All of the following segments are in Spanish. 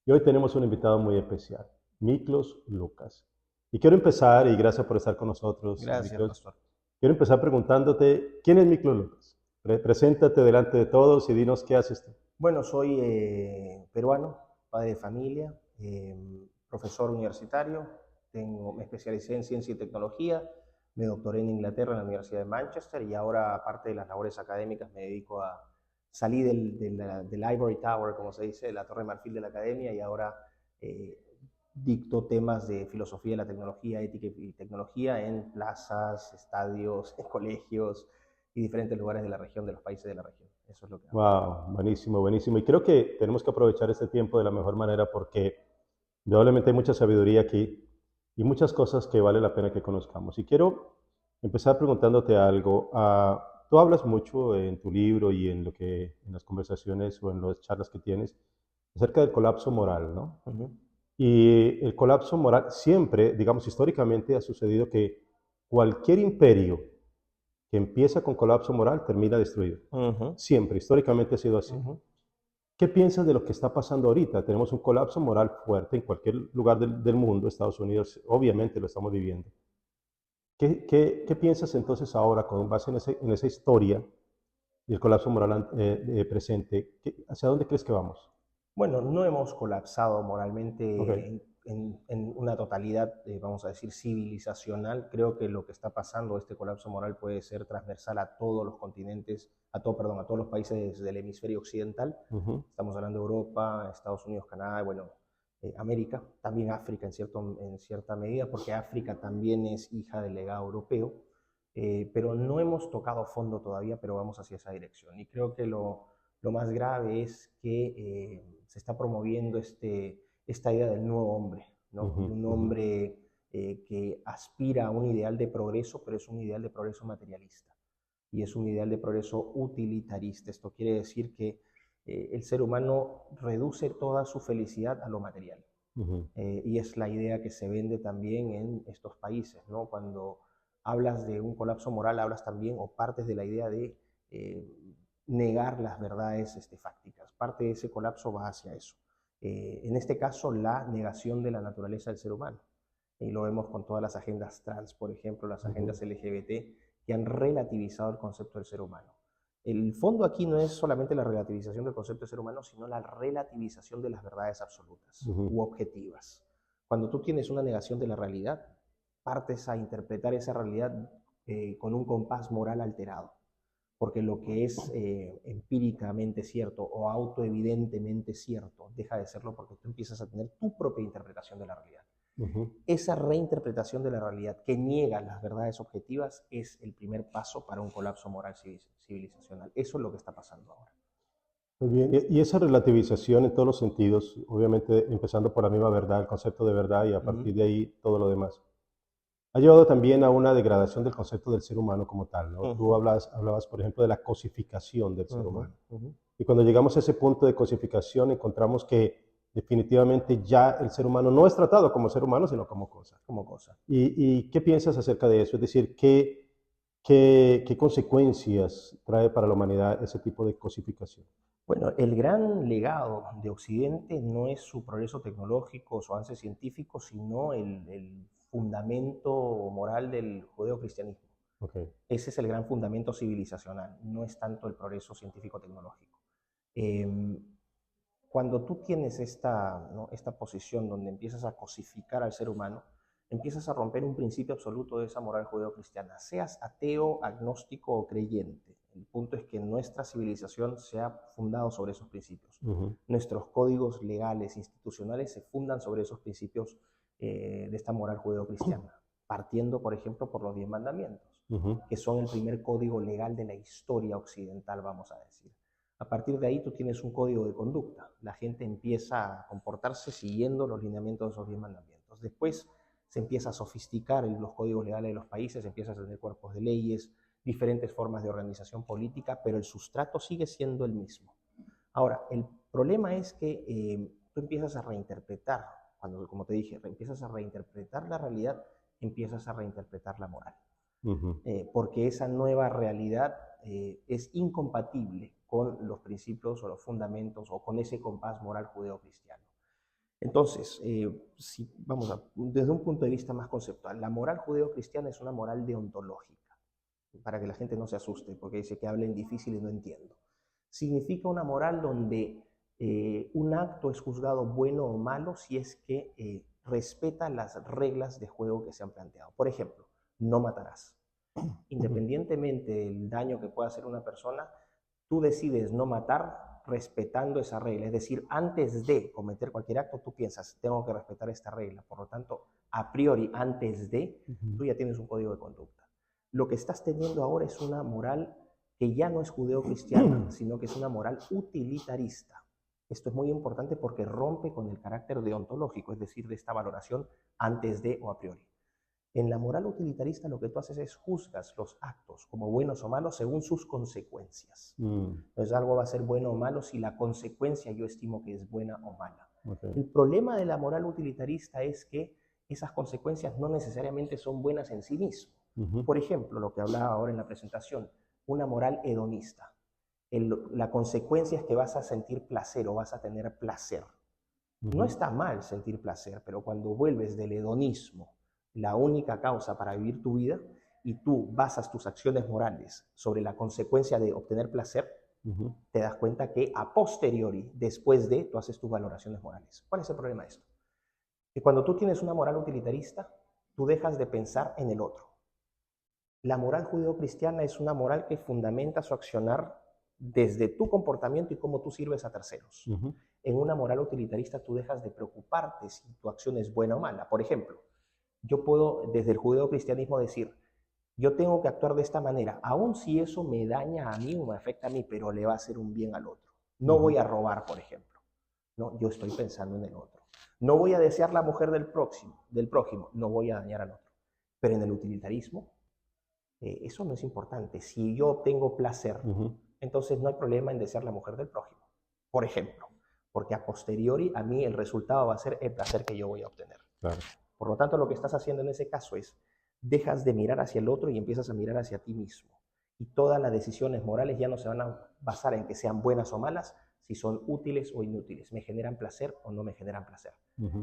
Y hoy tenemos un invitado muy especial, Miklos Lucas. Y quiero empezar, y gracias por estar con nosotros, Gracias, Miklos, pastor. quiero empezar preguntándote, ¿quién es Miklos Lucas? Preséntate delante de todos y dinos qué haces tú. Bueno, soy peruano, padre de familia, profesor universitario, me especialicé en ciencia y tecnología, me doctoré en Inglaterra en la Universidad de Manchester y ahora, aparte de las labores académicas, me dedico a salir del Ivory Tower, como se dice, de la Torre de Marfil de la academia y ahora eh, dicto temas de filosofía de la tecnología, ética y tecnología en plazas, estadios, colegios y diferentes lugares de la región, de los países de la región. Eso es lo que hago. Wow, buenísimo, buenísimo. Y creo que tenemos que aprovechar este tiempo de la mejor manera porque indudablemente hay mucha sabiduría aquí y muchas cosas que vale la pena que conozcamos. Y quiero empezar preguntándote algo. Tú hablas mucho en tu libro y en lo que en las conversaciones o en las charlas que tienes acerca del colapso moral, ¿no? Uh -huh. Y el colapso moral siempre, digamos, históricamente ha sucedido que cualquier imperio que empieza con colapso moral termina destruido. Uh -huh. Siempre, históricamente ha sido así. Uh -huh. ¿Qué piensas de lo que está pasando ahorita? Tenemos un colapso moral fuerte en cualquier lugar del mundo, Estados Unidos, obviamente lo estamos viviendo. ¿Qué piensas entonces ahora, con base en esa historia y el colapso moral presente? ¿Hacia dónde crees que vamos? Bueno, no hemos colapsado Ok. moralmente en una totalidad, vamos a decir, civilizacional. Creo que lo que está pasando, este colapso moral, puede ser transversal a todos los continentes, perdón, a todos los países del hemisferio occidental. Ujú. Estamos hablando de Europa, Estados Unidos, Canadá, bueno, América, también África en cierta medida, porque África también es hija del legado europeo, pero no hemos tocado fondo todavía, pero vamos hacia esa dirección. Y creo que lo más grave es que se está promoviendo esta idea del nuevo hombre, ¿no? Ujú, De un ujú. hombre que aspira a un ideal de progreso, pero es un ideal de progreso materialista y es un ideal de progreso utilitarista. Esto quiere decir que el ser humano reduce toda su felicidad a lo material. Ujú. Y es la idea que se vende también en estos países, ¿no? Cuando hablas de un colapso moral, hablas también o partes de la idea de eh, negar las verdades fácticas. Parte de ese colapso va hacia eso. En este caso, la negación de la naturaleza del ser humano. Y lo vemos con todas las agendas trans, por ejemplo, las Ujú. agendas LGBT, que han relativizado el concepto del ser humano. El fondo aquí no es solamente la relativización del concepto de ser humano, sino la relativización de las verdades absolutas Ujú. u objetivas. Cuando tú tienes una negación de la realidad, partes a interpretar esa realidad con un compás moral alterado, porque lo que es empíricamente cierto o autoevidentemente cierto deja de serlo porque tú empiezas a tener tu propia interpretación de la realidad. Ujú. Esa reinterpretación de la realidad que niega las verdades objetivas es el primer paso para un colapso moral civilizacional. Eso es lo que está pasando ahora. Muy bien. Y esa relativización en todos los sentidos, obviamente empezando por la misma verdad, el concepto de verdad y a Uh -huh. partir de ahí todo lo demás, ha llevado también a una degradación del concepto del ser humano como tal, ¿no? Uh Tú -huh. hablabas, por ejemplo, de la cosificación del Uh ser -huh. humano. Uh -huh. Y cuando llegamos a ese punto de cosificación, encontramos que definitivamente ya el ser humano no es tratado como ser humano, sino como cosa. Como cosa. ¿Y qué piensas acerca de eso? Es decir, ¿qué consecuencias trae para la humanidad ese tipo de cosificación? Bueno, el gran legado de Occidente no es su progreso tecnológico, su avance científico, sino el fundamento moral del judeocristianismo. Ok. Ese es el gran fundamento civilizacional, no es tanto el progreso científico-tecnológico. Eh, Cuando tú tienes ¿no? esta posición donde empiezas a cosificar al ser humano, empiezas a romper un principio absoluto de esa moral judeocristiana, seas ateo, agnóstico o creyente. El punto es que nuestra civilización se ha fundado sobre esos principios. Ujú. Nuestros códigos legales, institucionales, se fundan sobre esos principios de esta moral judeocristiana, partiendo, por ejemplo, por los 10 mandamientos, Ujú. que son el primer código legal de la historia occidental, vamos a decir. A partir de ahí tú tienes un código de conducta. La gente empieza a comportarse siguiendo los lineamientos de esos 10 mandamientos. Después se empieza a sofisticar los códigos legales de los países, empieza a tener cuerpos de leyes, diferentes formas de organización política, pero el sustrato sigue siendo el mismo. Ahora, el problema es que tú empiezas a reinterpretar, cuando, como te dije, empiezas a reinterpretar la realidad, empiezas a reinterpretar la moral, Ujú. porque esa nueva realidad es incompatible con los principios o los fundamentos o con ese compás moral judeocristiano. Entonces, si vamos desde un punto de vista más conceptual, la moral judeo-cristiana es una moral deontológica, para que la gente no se asuste, porque dice que hablen difícil y no entiendo. Significa una moral donde un acto es juzgado bueno o malo si es que respeta las reglas de juego que se han planteado. Por ejemplo, no matarás. Independientemente del daño que pueda hacer una persona, tú decides no matar respetando esa regla. Es decir, antes de cometer cualquier acto, tú piensas, tengo que respetar esta regla. Por lo tanto, a priori, antes de, tú ya tienes un código de conducta. Lo que estás teniendo ahora es una moral que ya no es judeo-cristiana, sino que es una moral utilitarista. Esto es muy importante porque rompe con el carácter deontológico, es decir, de esta valoración antes de o a priori. En la moral utilitarista lo que tú haces es juzgas los actos como buenos o malos según sus consecuencias. Entonces algo va a ser bueno o malo si la consecuencia yo estimo que es buena o mala. Okay. El problema de la moral utilitarista es que esas consecuencias no necesariamente son buenas en sí mismo. Por ejemplo, lo que hablaba ahora en la presentación, una moral hedonista. La consecuencia es que vas a sentir placer o vas a tener placer. No está mal sentir placer, pero cuando vuelves del hedonismo la única causa para vivir tu vida y tú basas tus acciones morales sobre la consecuencia de obtener placer, te das cuenta que a posteriori, después de, tú haces tus valoraciones morales. ¿Cuál es el problema de esto? Que cuando tú tienes una moral utilitarista, tú dejas de pensar en el otro. La moral judeocristiana es una moral que fundamenta su accionar desde tu comportamiento y cómo tú sirves a terceros. En una moral utilitarista tú dejas de preocuparte si tu acción es buena o mala. Por ejemplo, yo puedo desde el judeocristianismo decir, yo tengo que actuar de esta manera, aun si eso me daña a mí o me afecta a mí, pero le va a hacer un bien al otro. No voy a robar, por ejemplo. No, yo estoy pensando en el otro. No voy a desear la mujer del prójimo, no voy a dañar al otro. Pero en el utilitarismo, eso no es importante. Si yo obtengo placer, entonces no hay problema en desear la mujer del prójimo, por ejemplo, porque a posteriori a mí el resultado va a ser el placer que yo voy a obtener. Claro. Por lo tanto, lo que estás haciendo en ese caso es, dejas de mirar hacia el otro y empiezas a mirar hacia ti mismo. Y todas las decisiones morales ya no se van a basar en que sean buenas o malas, si son útiles o inútiles, me generan placer o no me generan placer.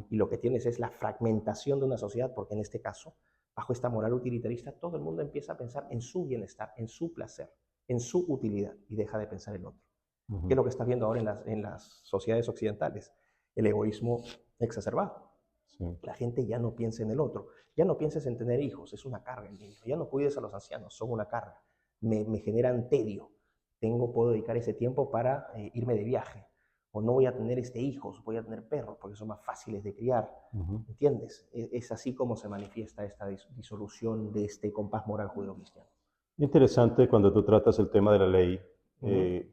Y lo que tienes es la fragmentación de una sociedad, porque en este caso, bajo esta moral utilitarista, todo el mundo empieza a pensar en su bienestar, en su placer, en su utilidad, y deja de pensar en el otro. ¿Qué es lo que estás viendo ahora en las sociedades occidentales? El egoísmo exacerbado. Sí. La gente ya no piensa en el otro. Ya no pienses en tener hijos, es una carga el niño. Ya no cuides a los ancianos, son una carga. Me generan tedio. Puedo dedicar ese tiempo para irme de viaje. O no voy a tener hijos, voy a tener perros porque son más fáciles de criar. ¿Entiendes? Es así como se manifiesta esta disolución de este compás moral judeo-cristiano. Interesante cuando tú tratas el tema de la ley.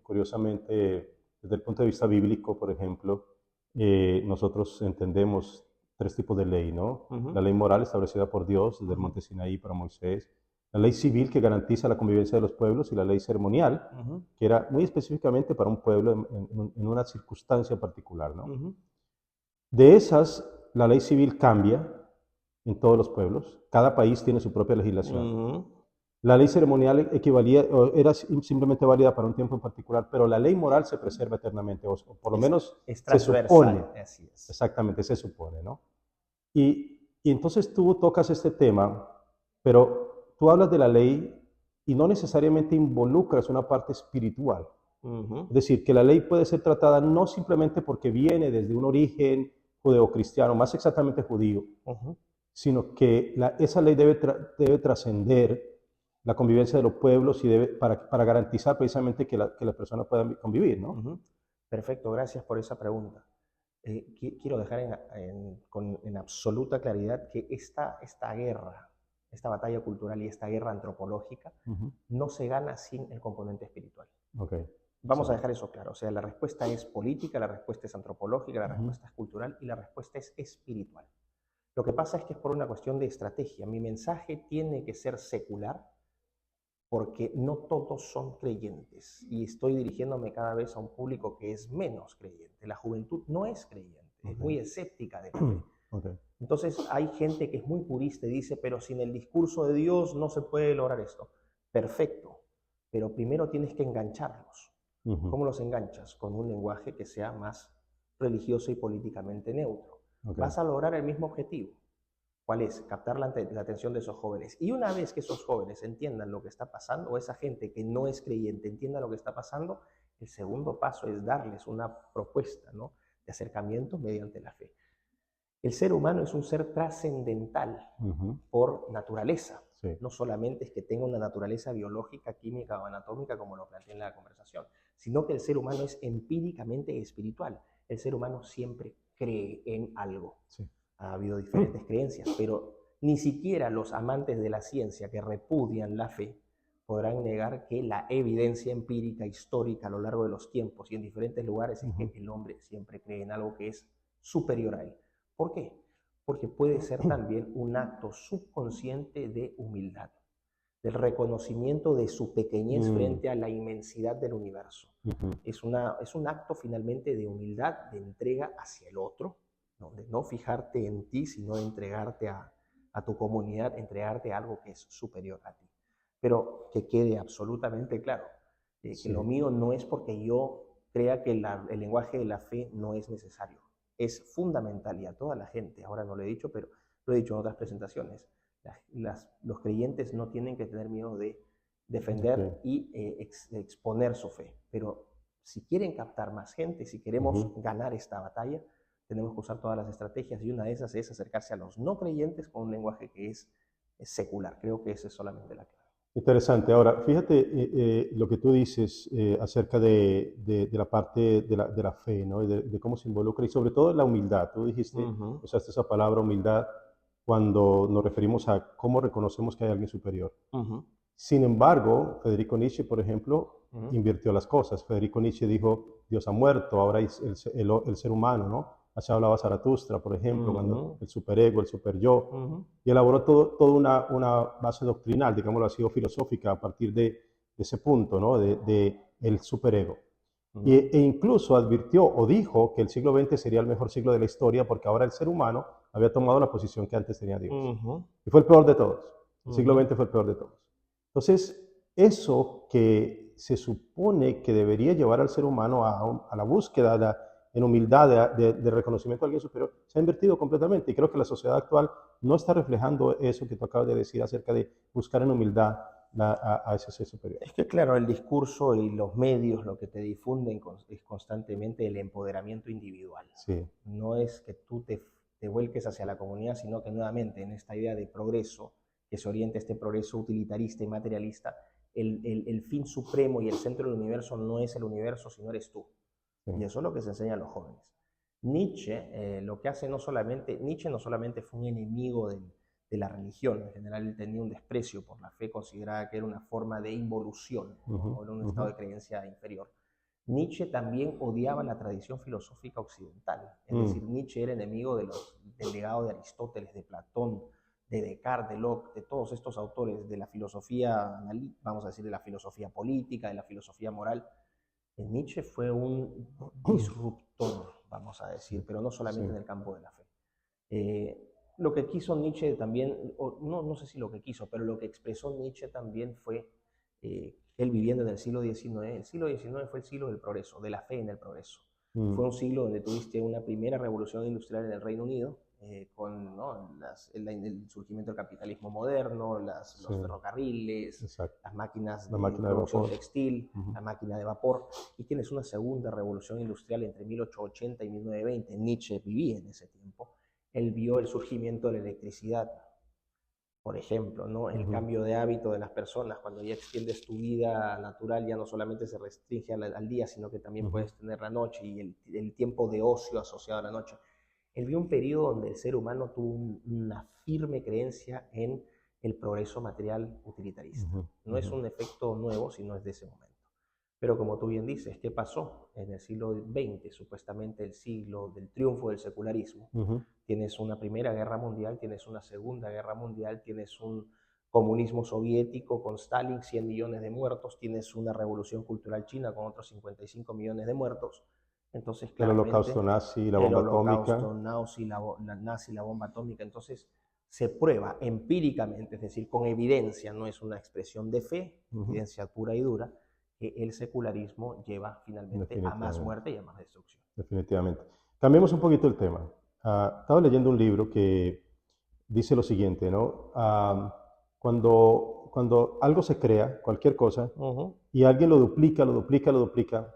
Curiosamente, desde el punto de vista bíblico, por ejemplo, nosotros entendemos 3 tipos de ley, ¿no? La ley moral establecida por Dios desde el monte Sinaí para Moisés, la ley civil que garantiza la convivencia de los pueblos y la ley ceremonial, que era muy específicamente para un pueblo en una circunstancia particular, ¿no? De esas, la ley civil cambia en todos los pueblos, cada país tiene su propia legislación. La ley ceremonial era simplemente válida para un tiempo en particular, pero la ley moral se preserva eternamente, o por lo menos se supone. Así es. Exactamente, se supone, ¿no? Y entonces tú tocas este tema, pero tú hablas de la ley y no necesariamente involucras una parte espiritual. Es decir, que la ley puede ser tratada no simplemente porque viene desde un origen judeocristiano, más exactamente judío, sino que esa ley debe trascender la convivencia de los pueblos y para garantizar precisamente que la persona pueda convivir, ¿no? Perfecto, gracias por esa pregunta. Quiero dejar en absoluta claridad que esta guerra, esta batalla cultural y esta guerra antropológica no se gana sin el componente espiritual. Vamos a dejar eso claro. O sea, la respuesta es política, la respuesta es antropológica, la respuesta es cultural y la respuesta es espiritual. Lo que pasa es que es por una cuestión de estrategia. Mi mensaje tiene que ser secular porque no todos son creyentes y estoy dirigiéndome cada vez a un público que es menos creyente. La juventud no es creyente, es muy escéptica de la fe. Entonces hay gente que es muy purista y dice, pero sin el discurso de Dios no se puede lograr esto. Perfecto, pero primero tienes que engancharlos. ¿Cómo los enganchas? Con un lenguaje que sea más religioso y políticamente neutro. Okay. Vas a lograr el mismo objetivo. ¿Cuál es? Captar la atención de esos jóvenes. Y una vez que esos jóvenes entiendan lo que está pasando, o esa gente que no es creyente entienda lo que está pasando, el segundo paso es darles una propuesta, ¿no?, de acercamiento mediante la fe. El ser humano es un ser trascendental por naturaleza. Sí. No solamente es que tenga una naturaleza biológica, química o anatómica, como lo planteé en la conversación, sino que el ser humano es empíricamente espiritual. El ser humano siempre cree en algo. Sí. Ha habido diferentes creencias, pero ni siquiera los amantes de la ciencia que repudian la fe podrán negar que la evidencia empírica histórica a lo largo de los tiempos y en diferentes lugares es que el hombre siempre cree en algo que es superior a él. ¿Por qué? Porque puede ser también un acto subconsciente de humildad, del reconocimiento de su pequeñez frente a la inmensidad del universo. Es un acto finalmente de humildad, de entrega hacia el otro, ¿no? De no fijarte en ti, sino de entregarte a tu comunidad, entregarte a algo que es superior a ti. Pero que quede absolutamente claro, que lo mío no es porque yo crea que el lenguaje de la fe no es necesario. Es fundamental, y a toda la gente, ahora no lo he dicho, pero lo he dicho en otras presentaciones, los creyentes no tienen que tener miedo de defender y exponer su fe. Pero si quieren captar más gente, si queremos ganar esta batalla, tenemos que usar todas las estrategias, y una de esas es acercarse a los no creyentes con un lenguaje que es secular. Creo que esa es solamente la clave. Interesante. Ahora, fíjate lo que tú dices acerca de la parte de la fe, ¿no? De cómo se involucra y sobre todo la humildad. Tú dijiste, usaste esa palabra humildad cuando nos referimos a cómo reconocemos que hay alguien superior. Sin embargo, Federico Nietzsche, por ejemplo, invirtió las cosas. Federico Nietzsche dijo, Dios ha muerto, ahora es el ser humano, ¿no? Así hablaba Zaratustra, por ejemplo, cuando el superego, el superyo, y elaboró toda una base doctrinal, digámoslo así, o filosófica a partir de ese punto, ¿no? De el superego. E incluso advirtió o dijo que el siglo XX sería el mejor siglo de la historia porque ahora el ser humano había tomado la posición que antes tenía Dios. Y fue el peor de todos. El siglo XX fue el peor de todos. Entonces, eso que se supone que debería llevar al ser humano a la búsqueda, en humildad, de reconocimiento a alguien superior, se ha invertido completamente. Y creo que la sociedad actual no está reflejando eso que tú acabas de decir acerca de buscar en humildad a ese ser superior. Es que claro, el discurso y los medios lo que te difunden es constantemente el empoderamiento individual. Sí. No es que tú te vuelques hacia la comunidad, sino que nuevamente en esta idea de progreso, que se orienta este progreso utilitarista y materialista, el fin supremo y el centro del universo no es el universo, sino eres tú. Sí. Y eso es lo que se enseña a los jóvenes. Nietzsche, lo que hace Nietzsche no solamente fue un enemigo de la religión, en general él tenía un desprecio por la fe, consideraba que era una forma de involución, ¿no? Era un estado de creencia inferior. Nietzsche también odiaba la tradición filosófica occidental, es decir, Nietzsche era enemigo del legado de Aristóteles, de Platón, de Descartes, de Locke, de todos estos autores de la filosofía, vamos a decir, de la filosofía política, de la filosofía moral. Nietzsche fue un disruptor, vamos a decir, pero no solamente en el campo de la fe. Lo que quiso Nietzsche también, no sé si lo que quiso, pero lo que expresó Nietzsche también fue, él viviendo en el siglo XIX, el siglo XIX fue el siglo del progreso, de la fe en el progreso. Fue un siglo donde tuviste una primera revolución industrial en el Reino Unido, con, ¿no?, el surgimiento del capitalismo moderno, los ferrocarriles, las máquinas de producción textil, la máquina de vapor, y tienes una segunda revolución industrial entre 1880 y 1920. Nietzsche vivía en ese tiempo. Él vio el surgimiento de la electricidad, por ejemplo, ¿no? El cambio de hábito de las personas, cuando ya extiendes tu vida natural, ya no solamente se restringe al día, sino que también puedes tener la noche y el tiempo de ocio asociado a la noche. Él vio un periodo donde el ser humano tuvo una firme creencia en el progreso material utilitarista. No es un efecto nuevo, sino es de ese momento. Pero como tú bien dices, ¿qué pasó? En el siglo XX, supuestamente el siglo del triunfo del secularismo, tienes una Primera Guerra Mundial, tienes una Segunda Guerra Mundial, tienes un comunismo soviético con Stalin, 100 millones de muertos, tienes una revolución cultural china con otros 55 millones de muertos. Entonces, claramente, el holocausto nazi, la bomba atómica. El holocausto nazi, la bomba atómica. Entonces, se prueba empíricamente, es decir, con evidencia, no es una expresión de fe, evidencia pura y dura, que el secularismo lleva finalmente a más muerte y a más destrucción. Definitivamente. Cambiemos un poquito el tema. Estaba leyendo un libro que dice lo siguiente, ¿no? Cuando algo se crea, cualquier cosa, Ujú, y alguien lo duplica, lo duplica, lo duplica,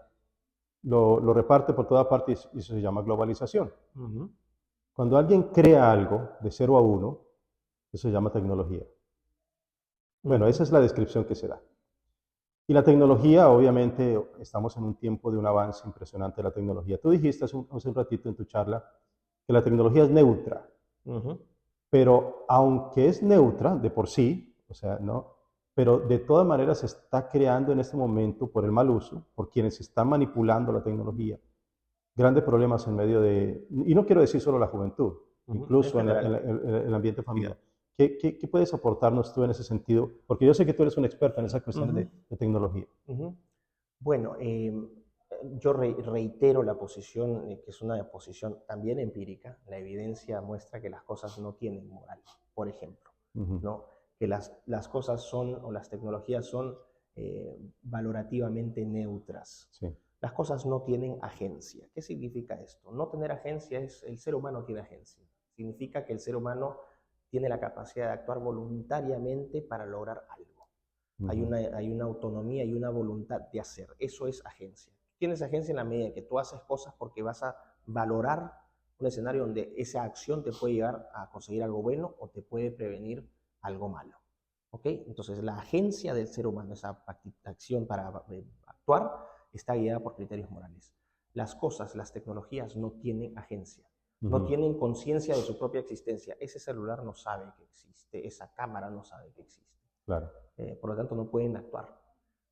lo reparte por toda parte y eso se llama globalización. ujú, Cuando alguien crea algo de 0 a 1, eso se llama tecnología. Bueno, ujú, esa es la descripción que se da. Y la tecnología, obviamente, estamos en un tiempo de un avance impresionante de la tecnología. Tú dijiste hace un ratito en tu charla que la tecnología es neutra, ujú, pero aunque es neutra de por sí, o sea, ¿no? Pero de todas maneras se está creando en este momento por el mal uso, por quienes están manipulando la tecnología, grandes problemas en medio de, y no quiero decir solo la juventud, ujú. En incluso general. en el ambiente familiar. ¿Qué puedes aportarnos tú en ese sentido? Porque yo sé que tú eres un experto en esas cuestiones Ujú, de tecnología. ujú. Bueno, yo reitero la posición, que es una posición también empírica. La evidencia muestra que las cosas no tienen moral, por ejemplo, Ujú. ¿no? Que las cosas son, o las tecnologías son valorativamente neutras. Sí. Las cosas no tienen agencia. ¿Qué significa esto? No tener agencia es, el ser humano tiene agencia. Significa que el ser humano tiene la capacidad de actuar voluntariamente para lograr algo. Ujú. Hay una autonomía y una voluntad de hacer. Eso es agencia. Tienes agencia en la medida en que tú haces cosas porque vas a valorar un escenario donde esa acción te puede llevar a conseguir algo bueno o te puede prevenir algo malo. ¿Ok? Entonces, la agencia del ser humano, esa acción para actuar, está guiada por criterios morales. Las cosas, las tecnologías no tienen agencia, no Ujú. tienen conciencia de su propia existencia. Ese celular no sabe que existe, esa cámara no sabe que existe. Claro. Por lo tanto no pueden actuar.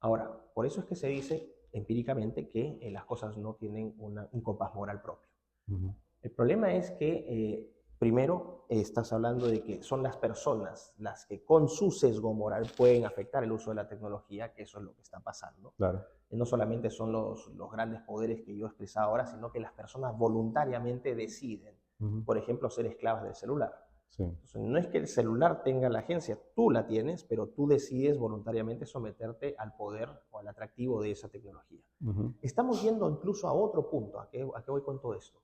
Ahora, por eso es que se dice empíricamente que las cosas no tienen un compás moral propio. Ujú. El problema es que, primero, estás hablando de que son las personas las que con su sesgo moral pueden afectar el uso de la tecnología, que eso es lo que está pasando. Claro. No solamente son los grandes poderes que yo he expresado ahora, sino que las personas voluntariamente deciden, Ujú. por ejemplo, ser esclavas del celular. Sí. Entonces, no es que el celular tenga la agencia, tú la tienes, pero tú decides voluntariamente someterte al poder o al atractivo de esa tecnología. Ujú. Estamos yendo incluso a otro punto. ¿A qué voy con todo esto?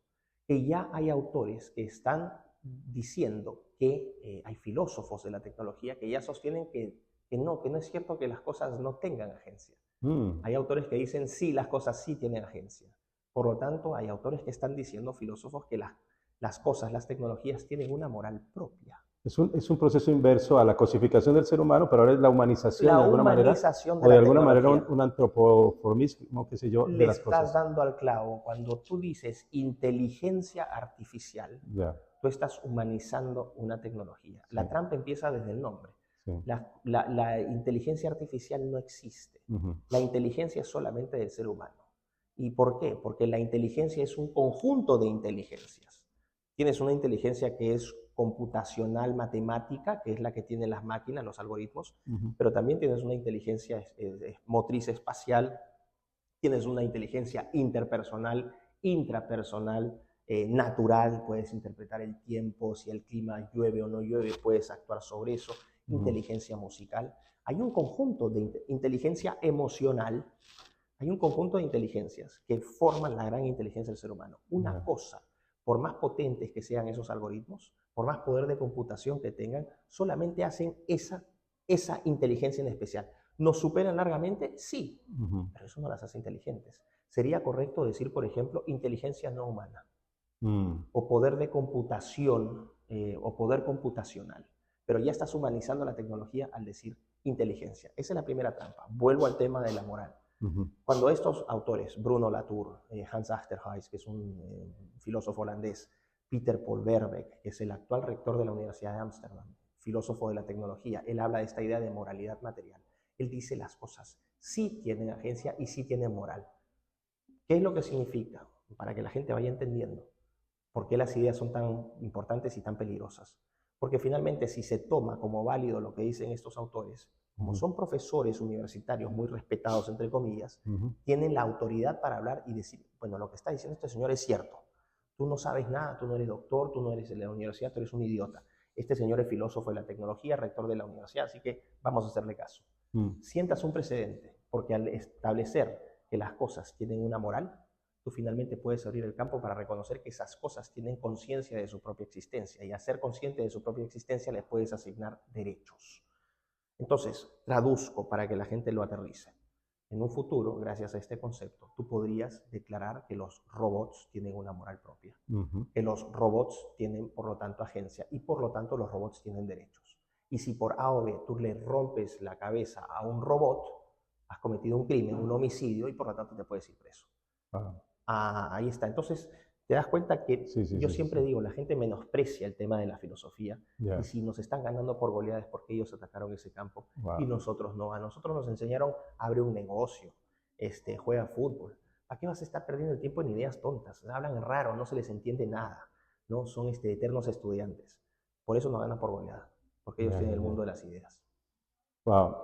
Que ya hay autores que están diciendo que hay filósofos de la tecnología que ya sostienen que no es cierto que las cosas no tengan agencia. Mm. Hay autores que dicen sí, las cosas sí tienen agencia. Por lo tanto, hay autores que están diciendo, filósofos, que las cosas, las tecnologías tienen una moral propia. Es un proceso inverso a la cosificación del ser humano, pero ahora es la humanización La de alguna manera, humanización de o de la alguna manera tecnología. un antropoformismo, qué sé yo, de Le las estás cosas. dando al clavo. Cuando tú dices inteligencia artificial, Ya. tú estás humanizando una tecnología. Sí. La trampa empieza desde el nombre. Sí. La inteligencia artificial no existe. Ujú. La inteligencia es solamente del ser humano. ¿Y por qué? Porque la inteligencia es un conjunto de inteligencias. Tienes una inteligencia que es computacional matemática, que es la que tienen las máquinas, los algoritmos, Ujú. pero también tienes una inteligencia motriz espacial, tienes una inteligencia interpersonal, intrapersonal, natural, puedes interpretar el tiempo, si el clima llueve o no llueve, puedes actuar sobre eso, Ujú. inteligencia musical. Hay un conjunto de inteligencia emocional, hay un conjunto de inteligencias que forman la gran inteligencia del ser humano. Una Ya. cosa, por más potentes que sean esos algoritmos, por más poder de computación que tengan, solamente hacen esa inteligencia en especial. ¿Nos superan largamente? Sí, Ujú. pero eso no las hace inteligentes. Sería correcto decir, por ejemplo, inteligencia no humana Mm. o poder de computación o poder computacional. Pero ya estás humanizando la tecnología al decir inteligencia. Esa es la primera trampa. Vuelvo al tema de la moral. Ujú. Cuando estos autores, Bruno Latour, Hans Achterhuis, que es un filósofo holandés, Peter Paul Verbeek, que es el actual rector de la Universidad de Ámsterdam, filósofo de la tecnología, él habla de esta idea de moralidad material. Él dice las cosas sí tienen agencia y sí tienen moral. ¿Qué es lo que significa? Para que la gente vaya entendiendo por qué las ideas son tan importantes y tan peligrosas. Porque finalmente, si se toma como válido lo que dicen estos autores, como Ujú. son profesores universitarios muy respetados, entre comillas, Ujú. tienen la autoridad para hablar y decir, bueno, lo que está diciendo este señor es cierto. Tú no sabes nada, tú no eres doctor, tú no eres de la universidad, tú eres un idiota. Este señor es filósofo de la tecnología, rector de la universidad, así que vamos a hacerle caso. Mm. Sientas un precedente, porque al establecer que las cosas tienen una moral, tú finalmente puedes abrir el campo para reconocer que esas cosas tienen conciencia de su propia existencia y a ser consciente de su propia existencia les puedes asignar derechos. Entonces, traduzco para que la gente lo aterrice. En un futuro, gracias a este concepto, tú podrías declarar que los robots tienen una moral propia, que los robots tienen, por lo tanto, agencia y, por lo tanto, los robots tienen derechos. Y si por A o B tú le rompes la cabeza a un robot, has cometido un crimen, un homicidio y, por lo tanto, te puedes ir preso. Ahí está. Entonces, te das cuenta que yo siempre digo, la gente menosprecia el tema de la filosofía y si nos están ganando por goleadas porque ellos atacaron ese campo y nosotros no. A nosotros nos enseñaron, abre un negocio, juega fútbol. ¿Para qué vas a estar perdiendo el tiempo en ideas tontas? Hablan raro, no se les entiende nada, ¿no? Son eternos estudiantes. Por eso nos ganan por goleada, porque ellos tienen el mundo de las ideas. Wow.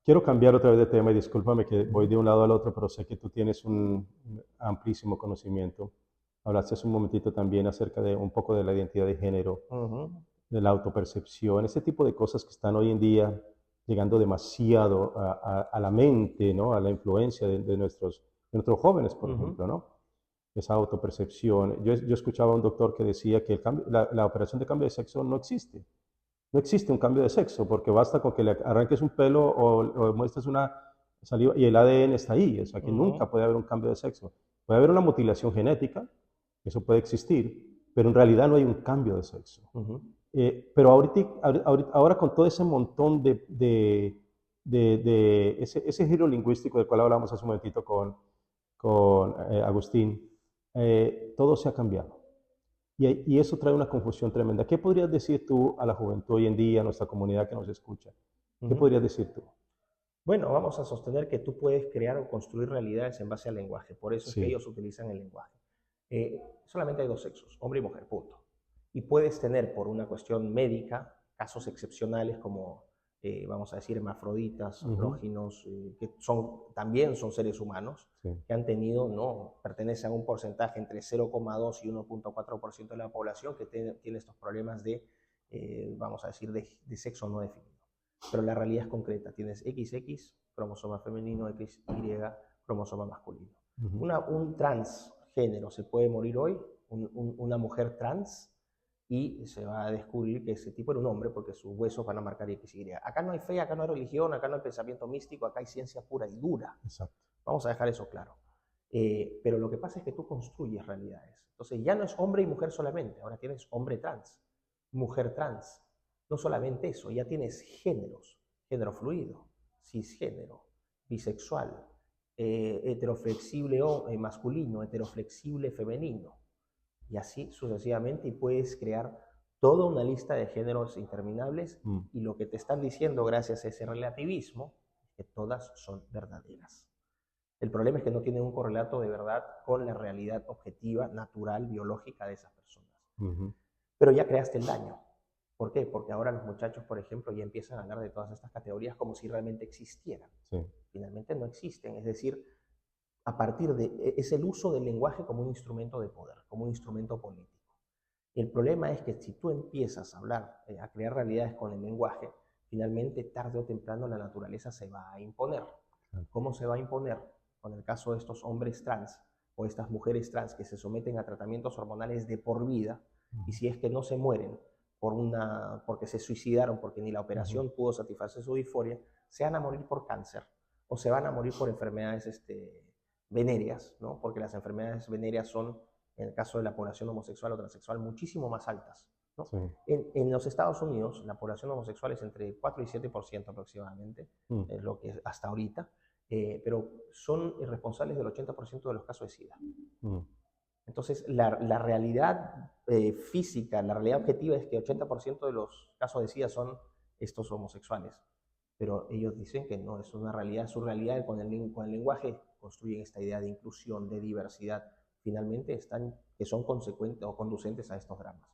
Quiero cambiar otra vez de tema y discúlpame que voy de un lado al otro, pero sé que tú tienes un amplísimo conocimiento. Hablaste hace un momentito también acerca de un poco de la identidad de género, de la autopercepción, ese tipo de cosas que están hoy en día llegando demasiado a la mente, ¿no? A la influencia de nuestros jóvenes, por ejemplo, ¿no? Esa autopercepción. Yo escuchaba a un doctor que decía que la operación de cambio de sexo no existe. No existe un cambio de sexo, porque basta con que le arranques un pelo o muestres una saliva y el ADN está ahí. O sea, que nunca puede haber un cambio de sexo. Puede haber una mutilación genética, eso puede existir, pero en realidad no hay un cambio de sexo. Pero ahora con todo ese montón de ese giro lingüístico del cual hablábamos hace un momentito con Agustín, todo se ha cambiado. Y eso trae una confusión tremenda. ¿Qué podrías decir tú a la juventud hoy en día, a nuestra comunidad que nos escucha? ¿Qué podrías decir tú? Bueno, vamos a sostener que tú puedes crear o construir realidades en base al lenguaje. Por eso es que ellos utilizan el lenguaje. Solamente hay dos sexos, hombre y mujer, punto. Y puedes tener, por una cuestión médica, casos excepcionales como, vamos a decir, hermafroditas, andróginos, que también son seres humanos, que han tenido, pertenecen a un porcentaje entre 0,2 y 1,4% de la población que tiene estos problemas de, vamos a decir, de sexo no definido. Pero la realidad es concreta. Tienes XX, cromosoma femenino, XY, cromosoma masculino. Un transgénero se puede morir hoy, una mujer trans, y se va a descubrir que ese tipo era un hombre porque sus huesos van a marcar XY. Acá no hay fe, acá no hay religión, acá no hay pensamiento místico, acá hay ciencia pura y dura. Exacto. Vamos a dejar eso claro. Pero lo que pasa es que tú construyes realidades. Entonces ya no es hombre y mujer solamente, ahora tienes hombre trans, mujer trans. No solamente eso, ya tienes géneros, género fluido, cisgénero, bisexual, heteroflexible masculino, heteroflexible femenino, y así sucesivamente, y puedes crear toda una lista de géneros interminables, y lo que te están diciendo gracias a ese relativismo es que todas son verdaderas. El problema es que no tienen un correlato de verdad con la realidad objetiva, natural, biológica de esas personas. Pero ya creaste el daño. ¿Por qué? Porque ahora los muchachos, por ejemplo, ya empiezan a hablar de todas estas categorías como si realmente existieran. Finalmente no existen. Es decir, a partir es el uso del lenguaje como un instrumento de poder, como un instrumento político. El problema es que si tú empiezas a hablar, a crear realidades con el lenguaje, finalmente tarde o temprano la naturaleza se va a imponer. ¿Cómo se va a imponer? Con el caso de estos hombres trans o estas mujeres trans que se someten a tratamientos hormonales de por vida, y si es que no se mueren porque se suicidaron, porque ni la operación pudo satisfacer su disforia, se van a morir por cáncer o se van a morir por enfermedades venéreas, ¿no? Porque las enfermedades venéreas son, en el caso de la población homosexual o transexual, muchísimo más altas, ¿no? En los Estados Unidos, la población homosexual es entre 4 y 7% aproximadamente, es lo que es hasta ahorita, pero son responsables del 80% de los casos de SIDA. Entonces, la realidad física, la realidad objetiva es que 80% de los casos de SIDA son estos homosexuales. Pero ellos dicen que no, es una realidad, su realidad con el lenguaje construyen esta idea de inclusión, de diversidad, finalmente que son consecuentes o conducentes a estos dramas.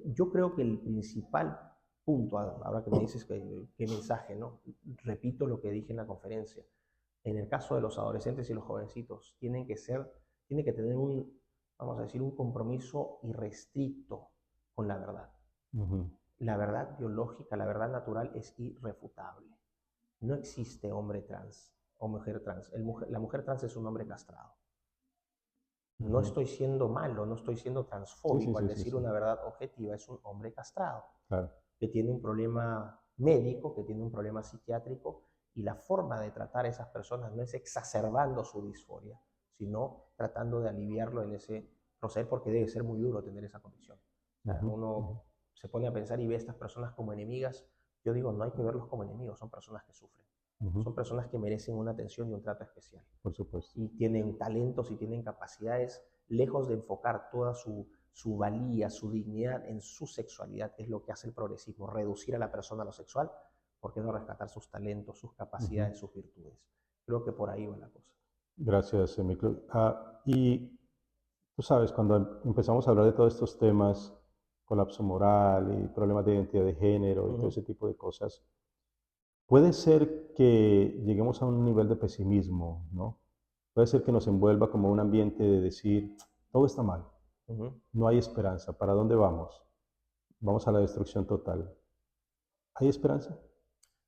Yo creo que el principal punto, ahora que me dices qué mensaje, ¿no? Repito lo que dije en la conferencia. En el caso de los adolescentes y los jovencitos, tiene que tener vamos a decir, un compromiso irrestricto con la verdad. La verdad biológica, la verdad natural es irrefutable. No existe hombre trans o mujer trans. La mujer trans es un hombre castrado. No estoy siendo malo, no estoy siendo Sí, sí, transfóbico al sí, sí, decir sí, una verdad objetiva. Es un hombre castrado claro. que tiene un problema médico, que tiene un problema psiquiátrico, y la forma de tratar a esas personas no es exacerbando su disforia, sino tratando de aliviarlo en ese proceso, porque debe ser muy duro tener esa condición. O sea, Ujú, ujú, uno se pone a pensar y ve a estas personas como enemigas. Yo digo, no hay que verlos como enemigos, son personas que sufren. ujú, Son personas que merecen una atención y un trato especial. por supuesto. Y tienen talentos y tienen capacidades, lejos de enfocar toda su valía, su dignidad en su sexualidad, que es lo que hace el progresismo, reducir a la persona a lo sexual. ¿Por qué no rescatar sus talentos, sus Ujú. capacidades, sus virtudes? Creo que por ahí va la cosa. Gracias, Miklo. Y tú sabes, cuando empezamos a hablar de todos estos temas, colapso moral y problemas de identidad de género y todo Ujú. ese tipo de cosas, puede ser que lleguemos a un nivel de pesimismo, ¿no? Puede ser que nos envuelva como un ambiente de decir, todo está mal, Ujú. no hay esperanza, ¿para dónde vamos? Vamos a la destrucción total. ¿Hay esperanza?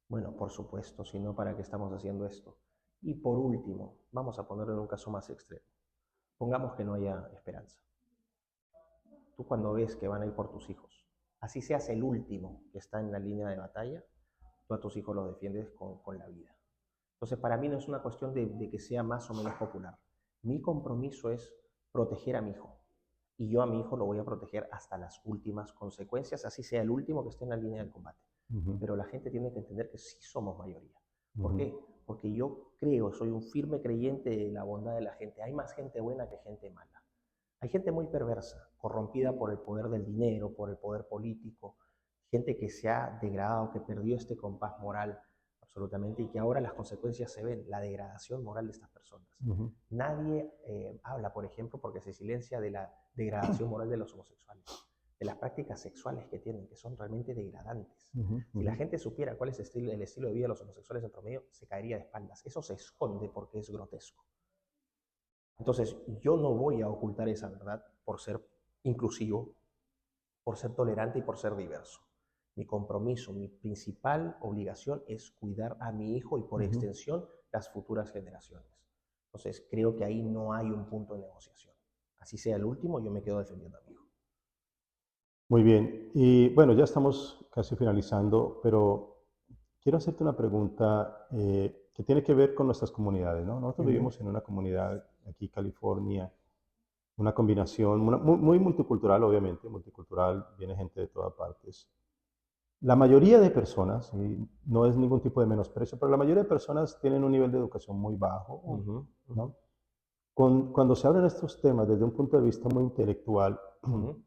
Bueno, por supuesto, si no, ¿para qué estamos haciendo esto? Y por último, vamos a ponerlo en un caso más extremo. Pongamos que no haya esperanza. Tú cuando ves que van a ir por tus hijos, así seas el último que está en la línea de batalla, tú a tus hijos los defiendes con la vida. Entonces, para mí no es una cuestión de que sea más o menos popular. Mi compromiso es proteger a mi hijo. Y yo a mi hijo lo voy a proteger hasta las últimas consecuencias, así sea el último que esté en la línea del combate. Ujú, Pero la gente tiene que entender que sí somos mayoría. ¿Por ujú, qué? Porque yo creo, soy un firme creyente de la bondad de la gente. Hay más gente buena que gente mala. Hay gente muy perversa, corrompida por el poder del dinero, por el poder político, gente que se ha degradado, que perdió este compás moral absolutamente y que ahora las consecuencias se ven, la degradación moral de estas personas. ujú, Nadie habla, por ejemplo, porque se silencia de la degradación moral de los homosexuales, de las prácticas sexuales que tienen, que son realmente degradantes. ujú, Si la ujú. gente supiera cuál es el estilo de vida de los homosexuales en promedio, se caería de espaldas. Eso se esconde porque es grotesco. Entonces, yo no voy a ocultar esa verdad por ser inclusivo, por ser tolerante y por ser diverso. Mi compromiso, mi principal obligación es cuidar a mi hijo y por Ujú. extensión las futuras generaciones. Entonces, creo que ahí no hay un punto de negociación. Así sea el último, yo me quedo defendiendo a mi hijo. Muy bien. Y bueno, ya estamos casi finalizando, pero quiero hacerte una pregunta que tiene que ver con nuestras comunidades, ¿no? Nosotros Uh -huh, vivimos en una comunidad aquí, California, una combinación muy, muy multicultural, obviamente, multicultural, viene gente de todas partes. La mayoría de personas, y no es ningún tipo de menosprecio, pero la mayoría de personas tienen un nivel de educación muy bajo, uh -huh, ¿no? Cuando se hablan estos temas desde un punto de vista muy intelectual, uh -huh,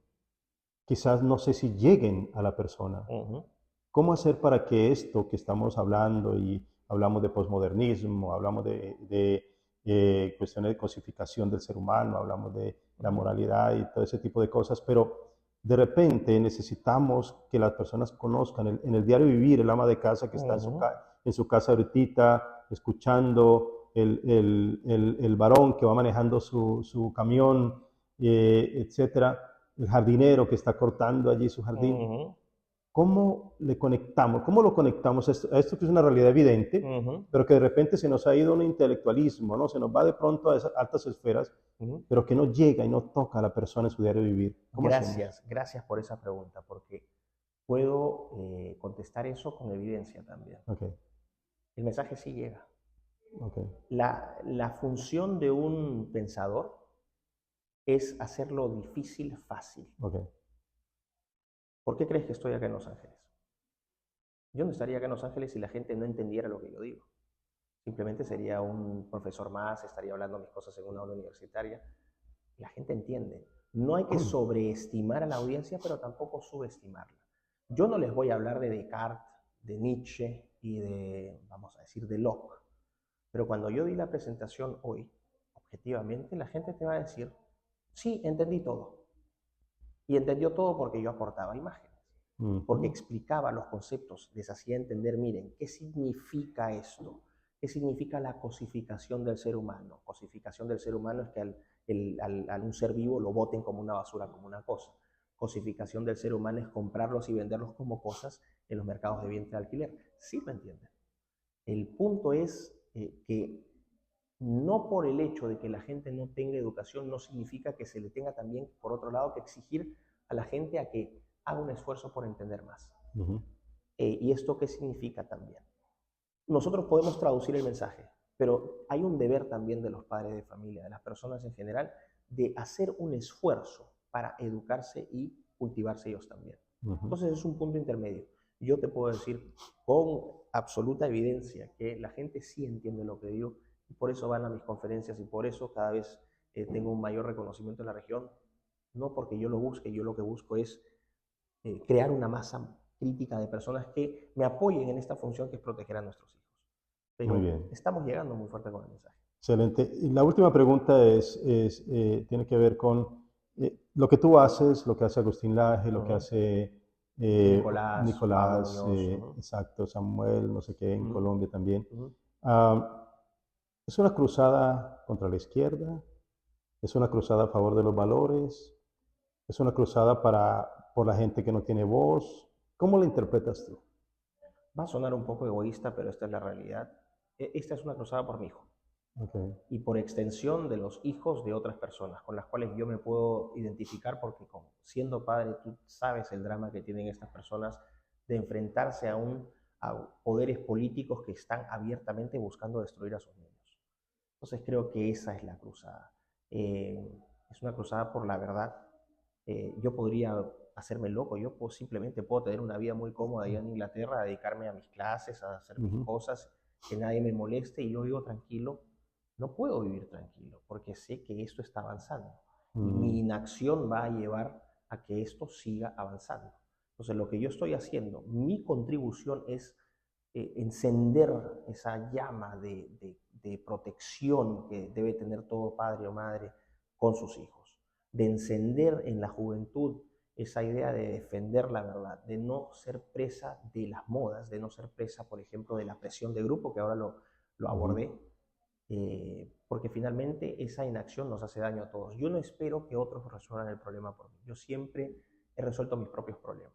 quizás no sé si lleguen a la persona. uh -huh. ¿Cómo hacer para que esto que estamos hablando, y hablamos de posmodernismo, hablamos de cuestiones de cosificación del ser humano, hablamos de Uh la -huh. moralidad y todo ese tipo de cosas, pero de repente necesitamos que las personas conozcan en el diario vivir, el ama de casa que está Uh-huh. en su casa ahorita, escuchando el varón que va manejando su camión, etcétera, el jardinero que está cortando allí su jardín. Uh-huh. ¿Cómo le conectamos? ¿Cómo lo conectamos a esto que es una realidad evidente, Uh-huh. pero que de repente se nos ha ido un intelectualismo, ¿no? Se nos va de pronto a esas altas esferas, Uh-huh. pero que no llega y no toca a la persona en su diario vivir? ¿Cómo hacemos? Gracias por esa pregunta, porque puedo contestar eso con evidencia también. Ok, El mensaje sí llega. ok, La función de un pensador es hacer lo difícil fácil. ok. ¿Por qué crees que estoy acá en Los Ángeles? Yo no estaría acá en Los Ángeles si la gente no entendiera lo que yo digo. Simplemente sería un profesor más, estaría hablando mis cosas en una aula universitaria. La gente entiende. No hay que sobreestimar a la audiencia, pero tampoco subestimarla. Yo no les voy a hablar de Descartes, de Nietzsche y de, vamos a decir, de Locke. Pero cuando yo di la presentación hoy, objetivamente, la gente te va a decir, sí, entendí todo. Y entendió todo porque yo aportaba imágenes, porque Ujú, explicaba los conceptos, les hacía entender, miren, ¿qué significa esto? ¿Qué significa la cosificación del ser humano? Cosificación del ser humano es que al un ser vivo lo boten como una basura, como una cosa. Cosificación del ser humano es comprarlos y venderlos como cosas en los mercados de vientre de alquiler. Sí, ¿me entienden? El punto es que no por el hecho de que la gente no tenga educación, no significa que se le tenga también, por otro lado, que exigir a la gente a que haga un esfuerzo por entender más. ¿Y esto qué significa también? Nosotros podemos traducir el mensaje, pero hay un deber también de los padres de familia, de las personas en general, de hacer un esfuerzo para educarse y cultivarse ellos también. Entonces es un punto intermedio. Yo te puedo decir con absoluta evidencia que la gente sí entiende lo que digo y por eso van a mis conferencias y por eso cada vez tengo un mayor reconocimiento en la región, no porque yo lo busque, yo lo que busco es crear una masa crítica de personas que me apoyen en esta función que es proteger a nuestros hijos. Pero muy bien. Estamos llegando muy fuerte con el mensaje. Excelente. Y la última pregunta tiene que ver con lo que tú haces, lo que hace Agustín Laje, lo que hace Nicolás, exacto, Samuel, no sé qué, en Colombia también. ¿Es una cruzada contra la izquierda? ¿Es una cruzada a favor de los valores? ¿Es una cruzada por la gente que no tiene voz? ¿Cómo la interpretas tú? Va a sonar un poco egoísta, pero esta es la realidad. Esta es una cruzada por mi hijo. Y por extensión de los hijos de otras personas con las cuales yo me puedo identificar porque siendo padre tú sabes el drama que tienen estas personas de enfrentarse a poderes políticos que están abiertamente buscando destruir a sus niños. Entonces creo que esa es la cruzada. Es una cruzada por la verdad. Yo podría hacerme loco, yo simplemente puedo tener una vida muy cómoda allá en Inglaterra, dedicarme a mis clases, a hacer mis cosas, que nadie me moleste y yo vivo tranquilo. No puedo vivir tranquilo porque sé que esto está avanzando. Y mi inacción va a llevar a que esto siga avanzando. Entonces, lo que yo estoy haciendo, mi contribución es encender esa llama de protección que debe tener todo padre o madre con sus hijos. De encender en la juventud esa idea de defender la verdad, de no ser presa de las modas, de no ser presa, por ejemplo, de la presión de grupo, que ahora lo abordé. Porque finalmente esa inacción nos hace daño a todos. Yo no espero que otros resuelvan el problema por mí. Yo siempre he resuelto mis propios problemas.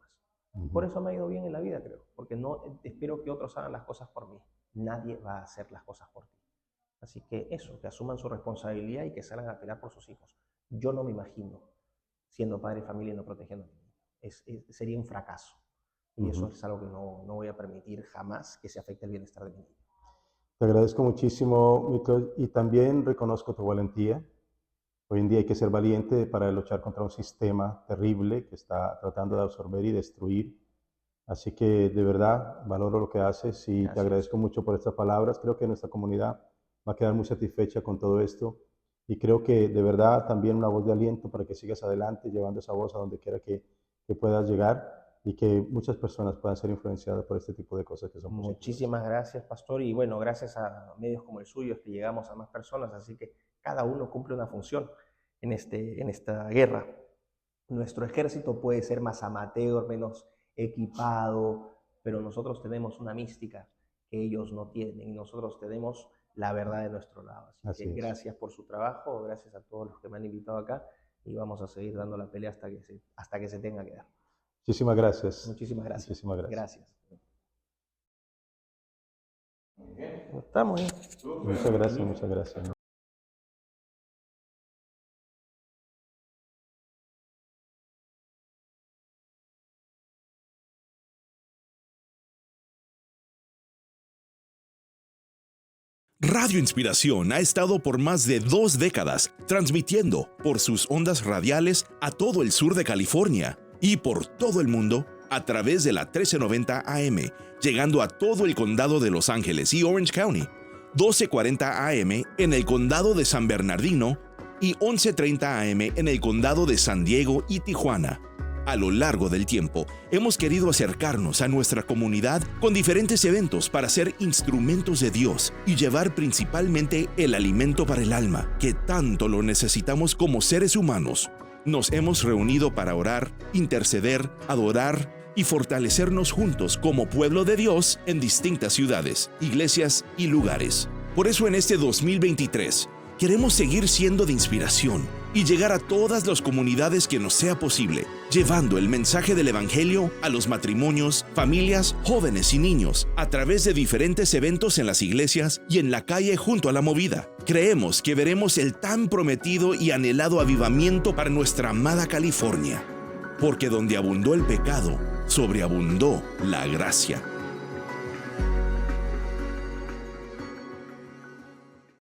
Por eso me ha ido bien en la vida, creo. Porque no espero que otros hagan las cosas por mí. Nadie va a hacer las cosas por ti. Así que eso, que asuman su responsabilidad y que salgan a pelear por sus hijos. Yo no me imagino siendo padre de familia y no protegiendo a mi niño. Sería un fracaso. Y eso es algo que no voy a permitir jamás que se afecte el bienestar de mi niño. Te agradezco muchísimo, Miklos, y también reconozco tu valentía. Hoy en día hay que ser valiente para luchar contra un sistema terrible que está tratando de absorber y destruir. Así que de verdad valoro lo que haces y te agradezco mucho por estas palabras. Creo que nuestra comunidad va a quedar muy satisfecha con todo esto y creo que de verdad también una voz de aliento para que sigas adelante llevando esa voz a donde quiera que puedas llegar. Y que muchas personas puedan ser influenciadas por este tipo de cosas que son positivas. Muchísimas gracias, Pastor. Y bueno, gracias a medios como el suyo es que llegamos a más personas, así que cada uno cumple una función en esta guerra. Nuestro ejército puede ser más amateur, menos equipado, pero nosotros tenemos una mística que ellos no tienen y nosotros tenemos la verdad de nuestro lado. Así que gracias por su trabajo, gracias a todos los que me han invitado acá y vamos a seguir dando la pelea hasta que se tenga que dar. Muchísimas gracias. Muchísimas gracias. Muchísimas gracias. Estamos, Muchas gracias, muchas gracias. Radio Inspiración ha estado por más de 2 décadas transmitiendo por sus ondas radiales a todo el sur de California y por todo el mundo a través de la 1390 AM, llegando a todo el condado de Los Ángeles y Orange County, 1240 AM en el condado de San Bernardino y 1130 AM en el condado de San Diego y Tijuana. A lo largo del tiempo, hemos querido acercarnos a nuestra comunidad con diferentes eventos para ser instrumentos de Dios y llevar principalmente el alimento para el alma, que tanto lo necesitamos como seres humanos. Nos hemos reunido para orar, interceder, adorar y fortalecernos juntos como pueblo de Dios en distintas ciudades, iglesias y lugares. Por eso en este 2023, Queremos seguir siendo de inspiración y llegar a todas las comunidades que nos sea posible, llevando el mensaje del Evangelio a los matrimonios, familias, jóvenes y niños, a través de diferentes eventos en las iglesias y en la calle junto a la movida. Creemos que veremos el tan prometido y anhelado avivamiento para nuestra amada California, porque donde abundó el pecado, sobreabundó la gracia.